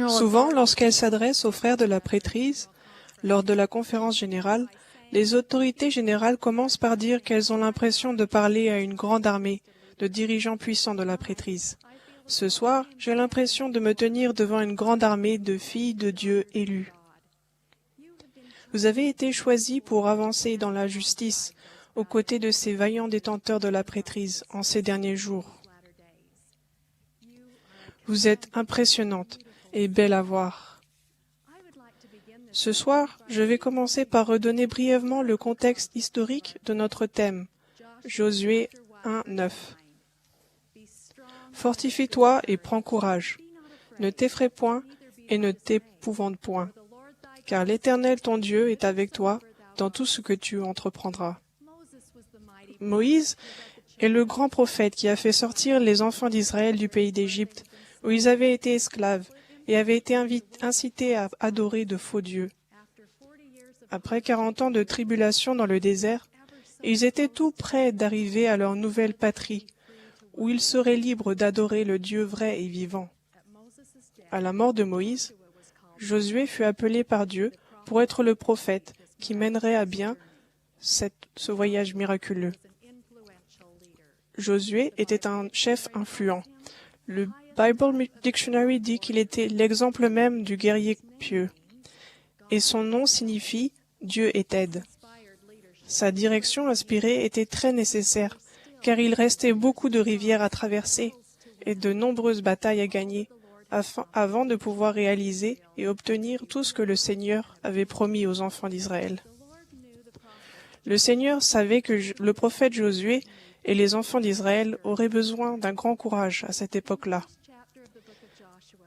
Souvent, lorsqu'elle s'adresse aux frères de la prêtrise, lors de la conférence générale, les autorités générales commencent par dire qu'elles ont l'impression de parler à une grande armée de dirigeants puissants de la prêtrise. Ce soir, j'ai l'impression de me tenir devant une grande armée de filles de Dieu élues. Vous avez été choisis pour avancer dans la justice aux côtés de ces vaillants détenteurs de la prêtrise en ces derniers jours. Vous êtes impressionnantes et belles à voir. Ce soir, je vais commencer par redonner brièvement le contexte historique de notre thème, Josué 1:9. Fortifie-toi et prends courage. Ne t'effraie point et ne t'épouvante point, car l'Éternel ton Dieu est avec toi dans tout ce que tu entreprendras. Moïse est le grand prophète qui a fait sortir les enfants d'Israël du pays d'Égypte, où ils avaient été esclaves et avaient été incités à adorer de faux dieux. Après 40 ans de tribulation dans le désert, ils étaient tout près d'arriver à leur nouvelle patrie, où ils seraient libres d'adorer le Dieu vrai et vivant. À la mort de Moïse, Josué fut appelé par Dieu pour être le prophète qui mènerait à bien ce voyage miraculeux. Josué était un chef influent. Le Bible Dictionary dit qu'il était l'exemple même du guerrier pieux. Et son nom signifie « Dieu est aide ». Sa direction inspirée était très nécessaire, car il restait beaucoup de rivières à traverser et de nombreuses batailles à gagner avant de pouvoir réaliser et obtenir tout ce que le Seigneur avait promis aux enfants d'Israël. Le Seigneur savait que le prophète Josué et les enfants d'Israël auraient besoin d'un grand courage à cette époque-là.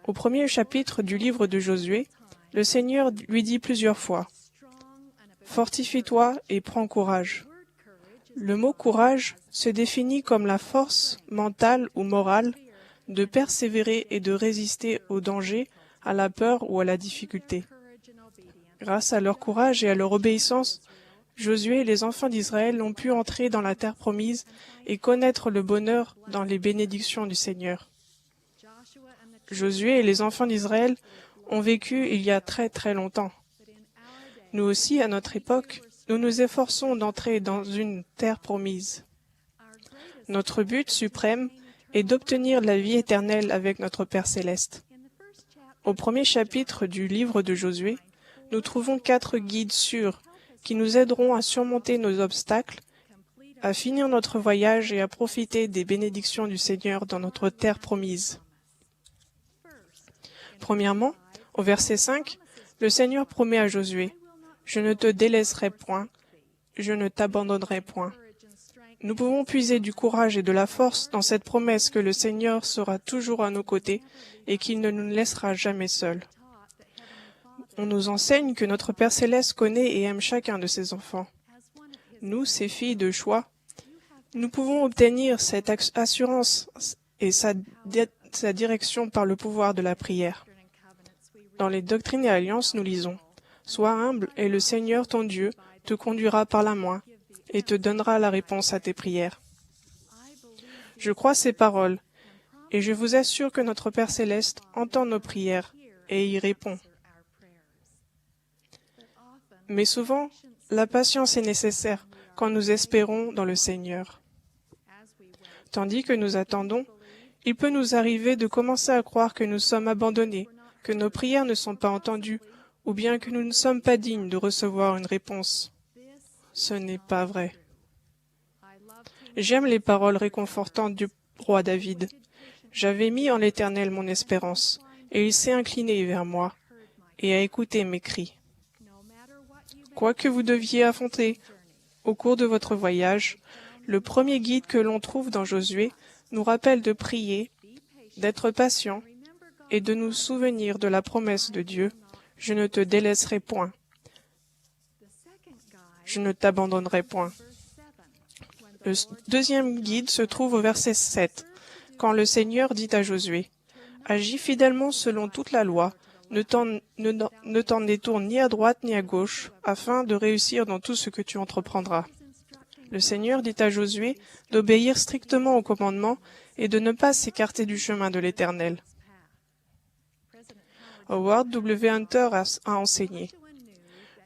Au premier chapitre du livre de Josué, le Seigneur lui dit plusieurs fois « Fortifie-toi et prends courage ». Le mot « courage » se définit comme la force mentale ou morale de persévérer et de résister au danger, à la peur ou à la difficulté. Grâce à leur courage et à leur obéissance, Josué et les enfants d'Israël ont pu entrer dans la terre promise et connaître le bonheur dans les bénédictions du Seigneur. Josué et les enfants d'Israël ont vécu il y a très très longtemps. Nous aussi, à notre époque, nous nous efforçons d'entrer dans une terre promise. Notre but suprême est d'obtenir la vie éternelle avec notre Père céleste. Au premier chapitre du livre de Josué, nous trouvons 4 guides sûrs qui nous aideront à surmonter nos obstacles, à finir notre voyage et à profiter des bénédictions du Seigneur dans notre terre promise. Premièrement, au verset 5, le Seigneur promet à Josué « Je ne te délaisserai point, je ne t'abandonnerai point ». Nous pouvons puiser du courage et de la force dans cette promesse que le Seigneur sera toujours à nos côtés et qu'il ne nous laissera jamais seuls. On nous enseigne que notre Père céleste connaît et aime chacun de ses enfants. Nous, ses filles de choix, nous pouvons obtenir cette assurance et sa direction par le pouvoir de la prière. Dans les Doctrines et Alliances, nous lisons « Sois humble et le Seigneur ton Dieu te conduira par la main et te donnera la réponse à tes prières. » Je crois ces paroles et je vous assure que notre Père céleste entend nos prières et y répond. Mais souvent, la patience est nécessaire quand nous espérons dans le Seigneur. Tandis que nous attendons, il peut nous arriver de commencer à croire que nous sommes abandonnés, que nos prières ne sont pas entendues, ou bien que nous ne sommes pas dignes de recevoir une réponse. Ce n'est pas vrai. J'aime les paroles réconfortantes du roi David. « J'avais mis en l'Éternel mon espérance, et il s'est incliné vers moi, et a écouté mes cris. » Quoi que vous deviez affronter au cours de votre voyage, le premier guide que l'on trouve dans Josué nous rappelle de prier, d'être patient et de nous souvenir de la promesse de Dieu « Je ne te délaisserai point, je ne t'abandonnerai point ». Le deuxième guide se trouve au verset 7, quand le Seigneur dit à Josué « Agis fidèlement selon toute la loi, ne t'en détourne ni à droite ni à gauche, afin de réussir dans tout ce que tu entreprendras. » Le Seigneur dit à Josué d'obéir strictement aux commandements et de ne pas s'écarter du chemin de l'Éternel. Howard W. Hunter a enseigné.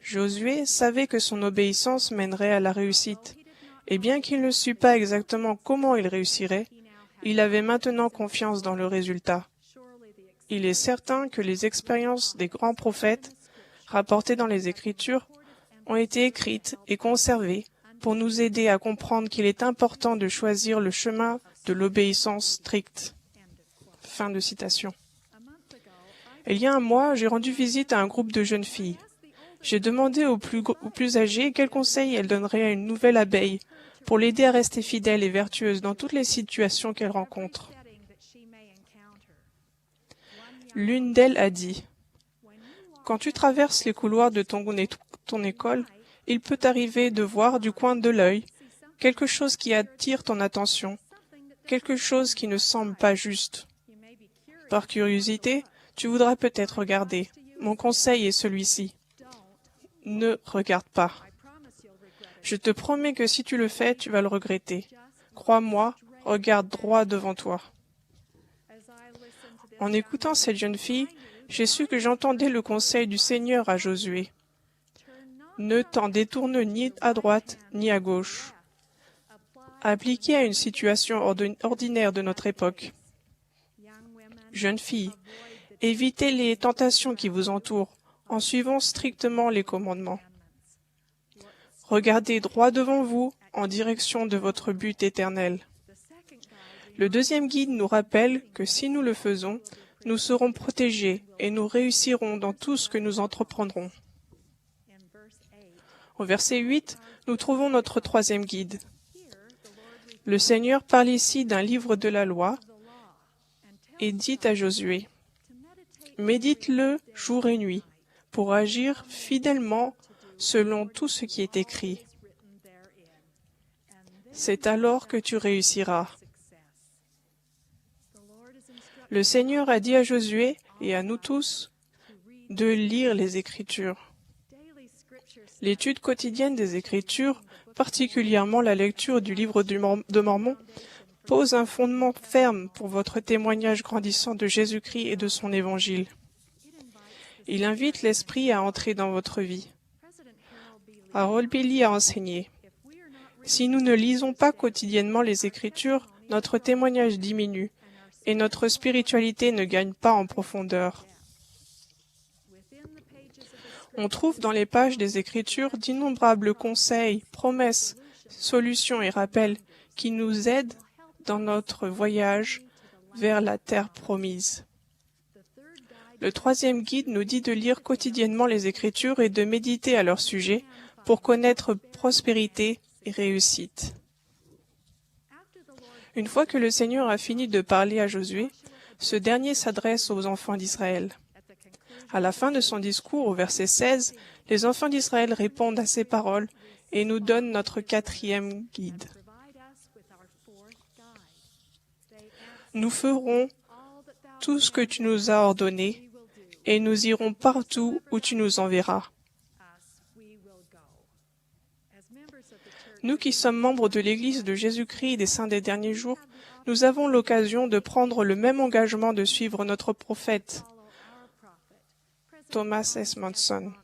Josué savait que son obéissance mènerait à la réussite, et bien qu'il ne sût pas exactement comment il réussirait, il avait maintenant confiance dans le résultat. Il est certain que les expériences des grands prophètes, rapportées dans les Écritures, ont été écrites et conservées pour nous aider à comprendre qu'il est important de choisir le chemin de l'obéissance stricte. Fin de citation. Il y a un mois, j'ai rendu visite à un groupe de jeunes filles. J'ai demandé aux plus âgées quels conseils elles donneraient à une nouvelle abeille pour l'aider à rester fidèle et vertueuse dans toutes les situations qu'elle rencontre. L'une d'elles a dit « Quand tu traverses les couloirs de ton école, il peut t'arriver de voir du coin de l'œil quelque chose qui attire ton attention, quelque chose qui ne semble pas juste. Par curiosité, tu voudras peut-être regarder. Mon conseil est celui-ci. Ne regarde pas. Je te promets que si tu le fais, tu vas le regretter. Crois-moi, regarde droit devant toi. » En écoutant cette jeune fille, j'ai su que j'entendais le conseil du Seigneur à Josué. Ne t'en détourne ni à droite ni à gauche. Appliqué à une situation ordinaire de notre époque. Jeune fille, évitez les tentations qui vous entourent en suivant strictement les commandements. Regardez droit devant vous en direction de votre but éternel. Le deuxième guide nous rappelle que si nous le faisons, nous serons protégés et nous réussirons dans tout ce que nous entreprendrons. Au verset 8, nous trouvons notre troisième guide. Le Seigneur parle ici d'un livre de la loi et dit à Josué, « Médite-le jour et nuit pour agir fidèlement selon tout ce qui est écrit. C'est alors que tu réussiras. » Le Seigneur a dit à Josué et à nous tous de lire les Écritures. L'étude quotidienne des Écritures, particulièrement la lecture du livre de Mormon, pose un fondement ferme pour votre témoignage grandissant de Jésus-Christ et de son Évangile. Il invite l'Esprit à entrer dans votre vie. Harold Bailey a enseigné. Si nous ne lisons pas quotidiennement les Écritures, notre témoignage diminue et notre spiritualité ne gagne pas en profondeur. On trouve dans les pages des Écritures d'innombrables conseils, promesses, solutions et rappels qui nous aident dans notre voyage vers la terre promise. Le troisième guide nous dit de lire quotidiennement les Écritures et de méditer à leur sujet pour connaître prospérité et réussite. Une fois que le Seigneur a fini de parler à Josué, ce dernier s'adresse aux enfants d'Israël. À la fin de son discours, au verset 16, les enfants d'Israël répondent à ces paroles et nous donnent notre quatrième guide. Nous ferons tout ce que tu nous as ordonné et nous irons partout où tu nous enverras. Nous qui sommes membres de l'Église de Jésus-Christ des Saints des Derniers Jours, nous avons l'occasion de prendre le même engagement de suivre notre prophète, Thomas S. Monson,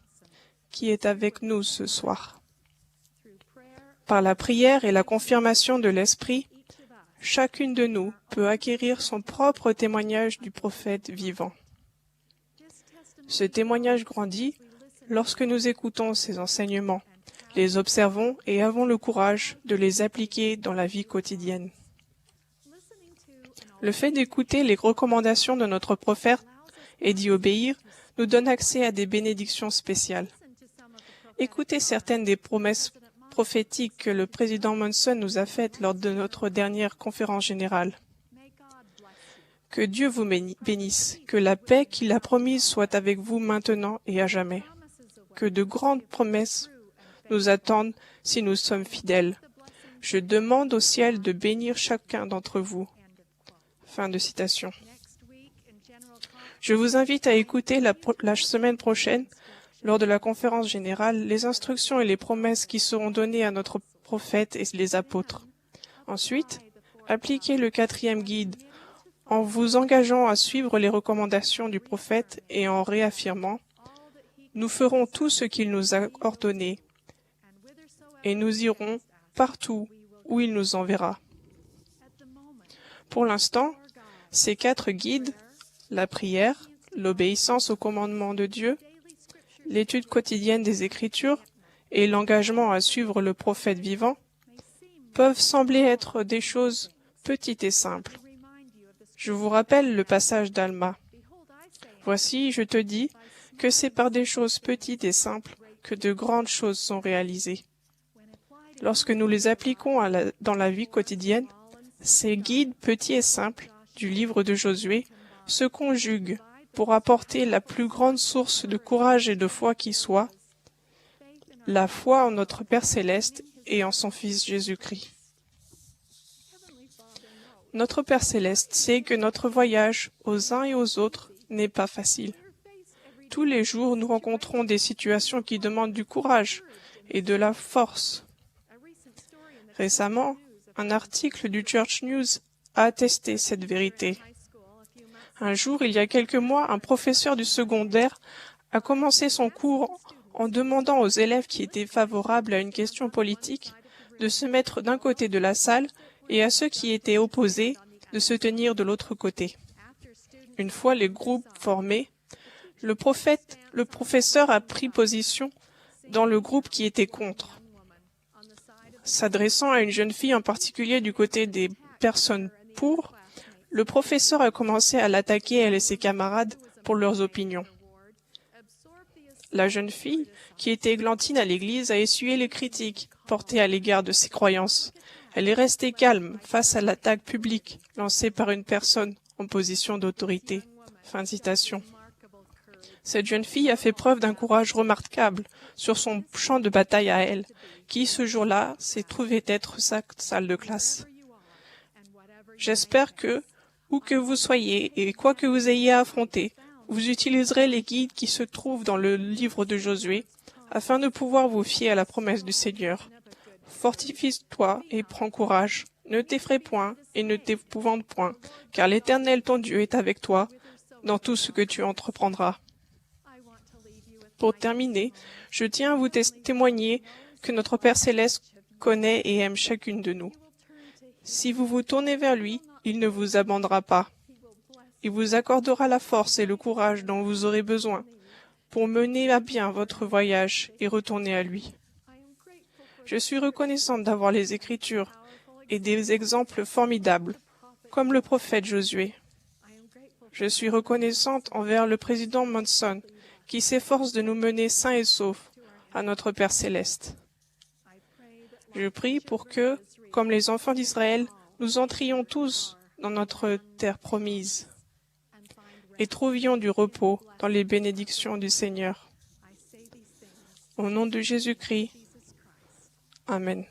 qui est avec nous ce soir. Par la prière et la confirmation de l'Esprit, chacune de nous peut acquérir son propre témoignage du prophète vivant. Ce témoignage grandit lorsque nous écoutons ses enseignements, les observons et avons le courage de les appliquer dans la vie quotidienne. Le fait d'écouter les recommandations de notre prophète et d'y obéir nous donne accès à des bénédictions spéciales. Écoutez certaines des promesses prophétiques que le président Monson nous a faites lors de notre dernière conférence générale. Que Dieu vous bénisse, que la paix qu'il a promise soit avec vous maintenant et à jamais. Que de grandes promesses nous attendent si nous sommes fidèles. Je demande au ciel de bénir chacun d'entre vous. Fin de citation. Je vous invite à écouter la semaine prochaine, lors de la conférence générale, les instructions et les promesses qui seront données à notre prophète et les apôtres. Ensuite, appliquez le quatrième guide En vous engageant à suivre les recommandations du prophète et en réaffirmant « Nous ferons tout ce qu'il nous a ordonné et nous irons partout où il nous enverra. » Pour l'instant, ces 4 guides, la prière, l'obéissance aux commandements de Dieu, l'étude quotidienne des Écritures et l'engagement à suivre le prophète vivant, peuvent sembler être des choses petites et simples. Je vous rappelle le passage d'Alma. « Voici, je te dis que c'est par des choses petites et simples que de grandes choses sont réalisées. » Lorsque nous les appliquons dans la vie quotidienne, ces guides petits et simples du livre de Josué se conjuguent pour apporter la plus grande source de courage et de foi qui soit, la foi en notre Père Céleste et en son Fils Jésus-Christ. Notre Père Céleste sait que notre voyage aux uns et aux autres n'est pas facile. Tous les jours, nous rencontrons des situations qui demandent du courage et de la force. Récemment, un article du Church News a attesté cette vérité. Un jour, il y a quelques mois, un professeur du secondaire a commencé son cours en demandant aux élèves qui étaient favorables à une question politique de se mettre d'un côté de la salle et à ceux qui étaient opposés de se tenir de l'autre côté. Une fois les groupes formés, le professeur a pris position dans le groupe qui était contre. S'adressant à une jeune fille en particulier du côté des personnes pour, le professeur a commencé à l'attaquer, elle et ses camarades, pour leurs opinions. La jeune fille, qui était églantine à l'église, a essuyé les critiques portées à l'égard de ses croyances. Elle est restée calme face à l'attaque publique lancée par une personne en position d'autorité. Fin de citation. Cette jeune fille a fait preuve d'un courage remarquable sur son champ de bataille à elle, qui ce jour-là s'est trouvé être sa salle de classe. J'espère que, où que vous soyez et quoi que vous ayez à affronter, vous utiliserez les guides qui se trouvent dans le livre de Josué afin de pouvoir vous fier à la promesse du Seigneur. Fortifie-toi et prends courage. Ne t'effraie point et ne t'épouvante point, car l'Éternel ton Dieu est avec toi dans tout ce que tu entreprendras. Pour terminer, je tiens à vous témoigner que notre Père Céleste connaît et aime chacune de nous. Si vous vous tournez vers lui, il ne vous abandonnera pas. Il vous accordera la force et le courage dont vous aurez besoin pour mener à bien votre voyage et retourner à lui. Je suis reconnaissante d'avoir les Écritures et des exemples formidables, comme le prophète Josué. Je suis reconnaissante envers le président Monson, qui s'efforce de nous mener sains et saufs à notre Père Céleste. Je prie pour que, comme les enfants d'Israël, nous entrions tous dans notre terre promise et trouvions du repos dans les bénédictions du Seigneur. Au nom de Jésus-Christ. Amen.